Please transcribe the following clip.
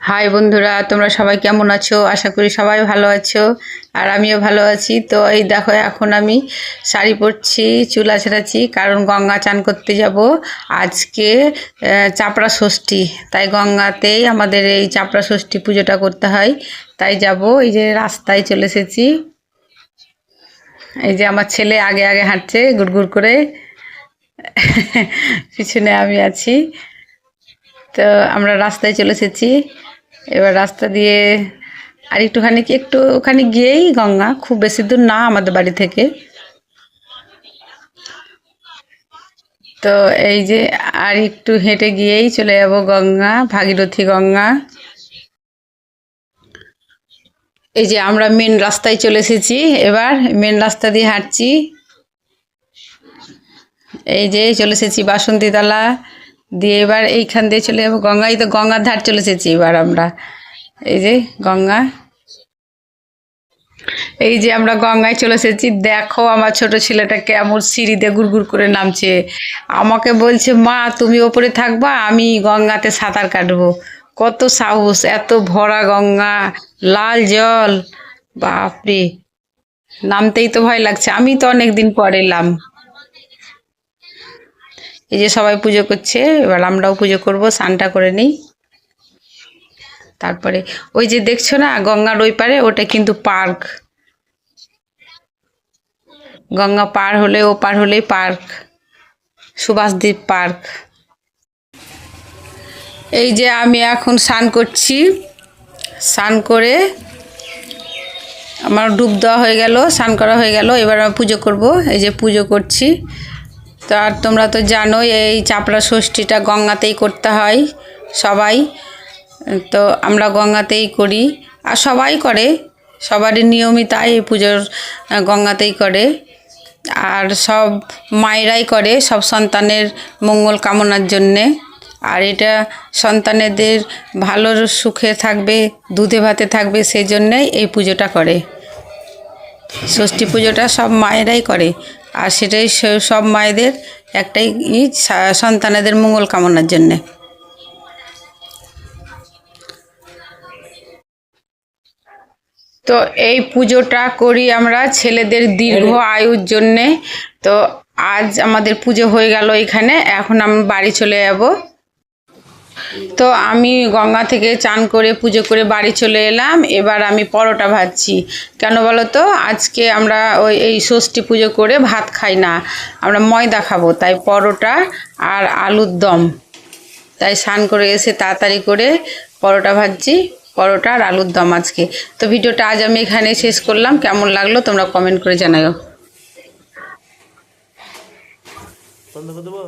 High বন্ধুরা, তোমরা সবাই কেমন আছো? আশা করি সবাই ভালো আছো। আর আমিও ভালো আছি। তো এই দেখো, এখন আমি শাড়ি পরছি, চুল আঁচড়াচ্ছি, কারণ গঙ্গা চান করতে যাব আজকে। চাপড়া ষষ্ঠী, তাই গঙ্গাতেই আমাদের এই চাপড়া ষষ্ঠী পুজোটা করতে হয়, তাই যাব। এই যে রাস্তায় চলে এসেছি, এই যে আমার ছেলে আগে আগে হাঁটছে গুড়গুড় করে, পিছনে আমি আছি। তো আমরা রাস্তায় চলে এসেছি। এবার রাস্তা দিয়ে আর একটুখানি গিয়েই গঙ্গা, খুব বেশি দূর না আমাদের বাড়ি থেকে। তো এই যে আর একটু হেঁটে গিয়েই চলে যাব গঙ্গা, ভাগীরথী গঙ্গা। এই যে আমরা মেন রাস্তায় চলে এসেছি, এবার মেন রাস্তা দিয়ে হাঁটছি। এই যে চলে এসেছি বাসন্তীতলা দিয়ে, এবার এইখান দিয়ে চলে যাবো গঙ্গা। এই তো গঙ্গার ধার চলে এসেছি এবার আমরা। এই যে গঙ্গা, এই যে আমরা গঙ্গায় চলে এসেছি। দেখো আমার ছোট ছেলেটা কেমন সিঁড়িতে গুড়গুড় করে নামছে, আমাকে বলছে মা তুমি ওপরে থাকবা, আমি গঙ্গাতে সাঁতার কাটবো। কত সাহস, এত ভরা গঙ্গা, লাল জল, বাপরে! নামতেই তো ভয় লাগছে, আমি তো অনেক দিন পর এলাম। এই যে সবাই পুজো করছে, এবার আমরাও পুজো করব, স্নানটা করে নিই। তারপরে ওই যে দেখছো না গঙ্গার ওই পারে, ওটা কিন্তু পার্ক। গঙ্গা পার হলে, ও পার হলেই পার্ক, সুভাষদ্বীপ পার্ক। এই যে আমি এখন স্নান করছি, স্নান করে আমার ডুব দেওয়া হয়ে গেল, স্নান করা হয়ে গেল। এবার আমি পুজো করব, এই যে পুজো করছি। তো আর তোমরা তো জানোই এই চাপড়া ষষ্ঠীটা গঙ্গাতেই করতে হয় সবাই। তো আমরা গঙ্গাতেই করি, আর সবাই করে, সবারই নিয়মই তাই, এই পুজোর গঙ্গাতেই করে। আর সব মায়েরাই করে, সব সন্তানের মঙ্গল কামনার জন্যে। আর এটা সন্তানেদের ভালো সুখে থাকবে, দুধে ভাতে থাকবে, সেই জন্যেই এই পুজোটা করে। ষষ্ঠী পুজোটা সব মায়েরাই করে, আর সেটাই সব মায়েদের একটাই সন্তানেদের মঙ্গল কামনার জন্যে। তো এই পুজোটা করি আমরা ছেলেদের দীর্ঘ আয়ুর জন্যে। তো আজ আমাদের পুজো হয়ে গেল এখানে, এখন আমি বাড়ি চলে যাব। তো আমি গঙ্গা থেকে চান করে পুজো করে বাড়ি চলে এলাম। এবার আমি পরোটা ভাজছি। কেন বলো তো, আজকে আমরা এই ষষ্ঠী পুজো করে ভাত খাই না, আমরা ময়দা খাবো, তাই পরোটা আর আলুর দম। তাই স্নান করে এসে তাড়াতাড়ি করে পরোটা ভাজছি, পরোটা আর আলুর দম আজকে। তো ভিডিওটা আজ আমি এখানে শেষ করলাম, কেমন লাগলো তোমরা কমেন্ট করে জানাও। বন্ধ করে দেবো।